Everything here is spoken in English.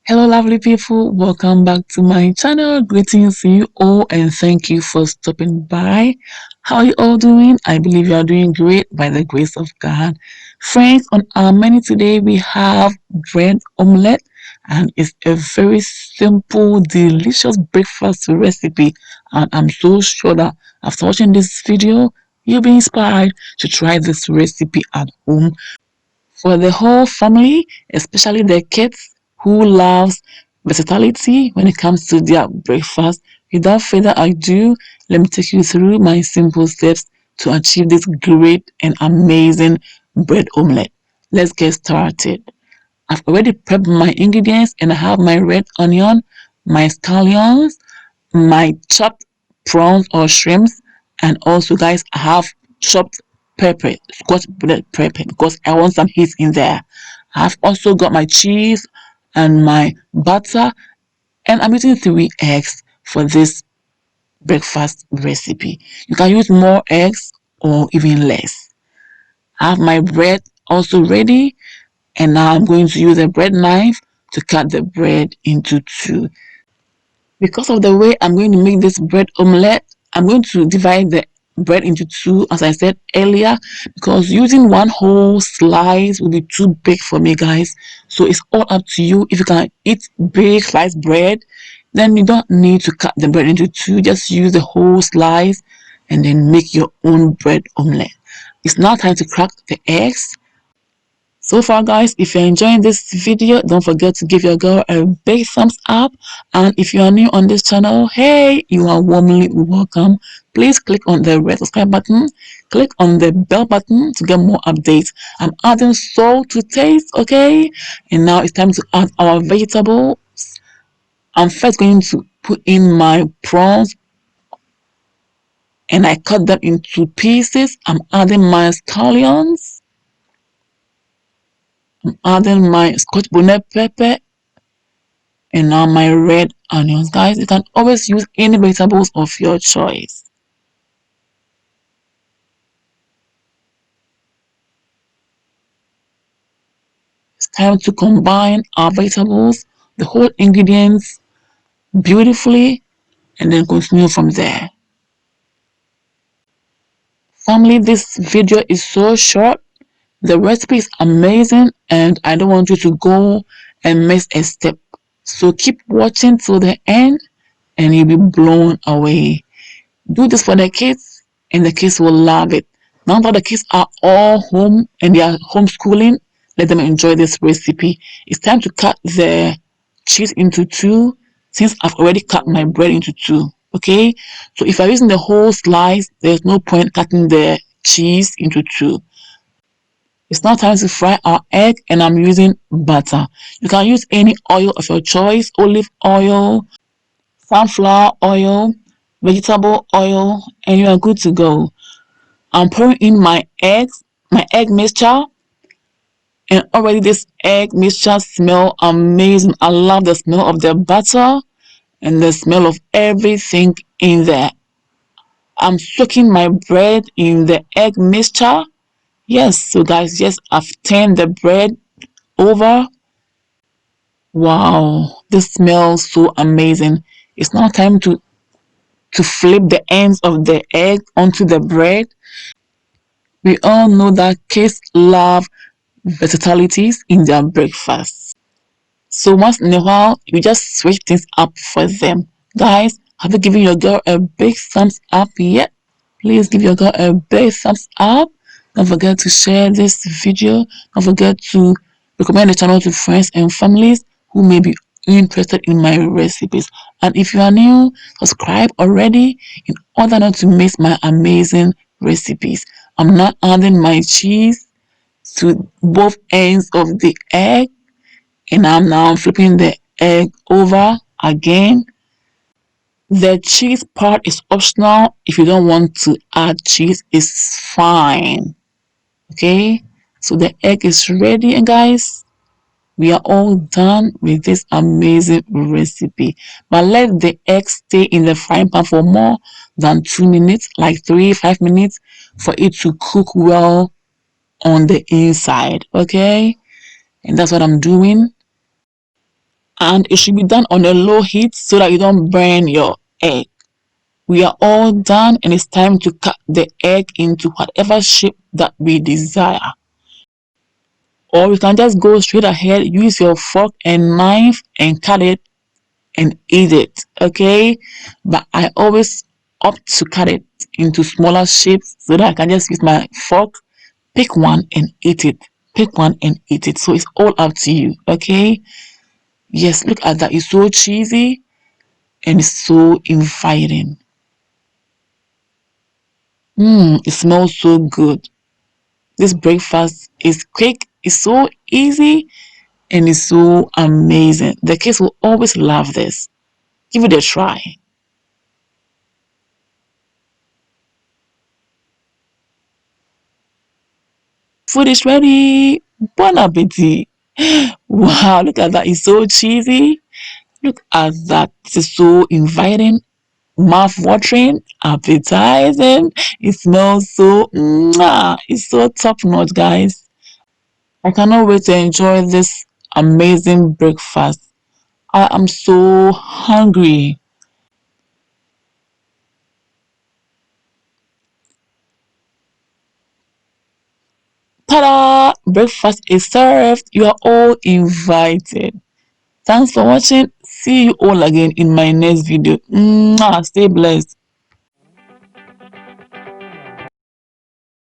Hello lovely people, welcome back to my channel. Greetings to you all and thank you for stopping by. How are you all doing? I believe you are doing great by the grace of God. Friends, on our menu today we have bread omelette, and it's a very simple, delicious breakfast recipe, and I'm so sure that after watching this video you'll be inspired to try this recipe at home for the whole family, especially the kids who loves versatility when it comes to their breakfast. Without further ado, let me take you through my simple steps to achieve this great and amazing bread omelette. Let's get started. I've already prepped my ingredients and I have my red onion, my scallions, my chopped prawns or shrimps, and also guys I have chopped pepper, scotch bonnet pepper, because I want some heat in there. I've also got my cheese and my butter, and I'm using 3 eggs for this breakfast recipe. You can use more eggs or even less. I have my bread also ready, and now I'm going to use a bread knife to cut the bread into two. Because of the way I'm going to make this bread omelette, I'm going to divide the bread into two, as I said earlier, because using one whole slice will be too big for me, guys. So it's all up to you. If you can eat big sliced bread, then you don't need to cut the bread into two. Just use the whole slice and then make your own bread omelette. It's now time to crack the eggs. So far guys, if you're enjoying this video, don't forget to give your girl a big thumbs up, and if you are new on this channel, hey, you are warmly welcome. Please click on the red subscribe button, click on the bell button to get more updates. I'm adding salt to taste, okay? And now it's time to add our vegetables. I'm first going to put in my prawns and I cut them into pieces. I'm adding my scallions, adding my scotch bonnet pepper, and now my red onions. Guys, you can always use any vegetables of your choice. It's time to combine our vegetables, the whole ingredients beautifully, and then continue from there. Family, this video is so short. The recipe is amazing and I don't want you to go and miss a step. So keep watching till the end and you'll be blown away. Do this for the kids and the kids will love it. Now that the kids are all home and they are homeschooling, let them enjoy this recipe. It's time to cut the cheese into two, since I've already cut my bread into two. Okay, so if you're using the whole slice, there's no point cutting the cheese into two. It's now time to fry our egg, and I'm using butter. You can use any oil of your choice: olive oil, sunflower oil, vegetable oil, and you are good to go. I'm pouring in my eggs, my egg mixture, and already this egg mixture smells amazing. I love the smell of the butter and the smell of everything in there. I'm soaking my bread in the egg mixture. Yes, so guys, yes, I've turned the bread over. Wow, this smells so amazing. It's now time to flip the ends of the egg onto the bread. We all know that kids love versatilities in their breakfast. So once in a while, you just switch things up for them. Guys, have you given your girl a big thumbs up yet? Please give your girl a big thumbs up. Don't forget to share this video. Don't forget to recommend the channel to friends and families who may be interested in my recipes. And if you are new, subscribe already in order not to miss my amazing recipes. I'm not adding my cheese to both ends of the egg, and I'm now flipping the egg over again. The cheese part is optional. If you don't want to add cheese, it's fine. Okay, so the egg is ready, and guys, we are all done with this amazing recipe. But let the egg stay in the frying pan for more than 2 minutes, like 3-5 minutes, for it to cook well on the inside. Okay, and that's what I'm doing. and it should be done on a low heat so that you don't burn your egg. We are all done, and it's time to cut the egg into whatever shape that we desire. Or you can just go straight ahead, use your fork and knife and cut it and eat it, okay? But I always opt to cut it into smaller shapes so that I can just use my fork, pick one and eat it. Pick one and eat it. So it's all up to you, okay? Yes, look at that. It's so cheesy and it's so inviting. It smells so good. This breakfast is quick, it's so easy, and it's so amazing. The kids will always love this. Give it a try. Food is ready. Bon appetit. Wow, look at that. It's so cheesy. Look at that. It's so inviting, mouth-watering, appetizing. It smells so, it's so top-notch, guys. I cannot wait to enjoy this amazing breakfast. I am so hungry. Ta-da! Breakfast is served. You are all invited. Thanks for watching. See you all again in my next video. Stay blessed.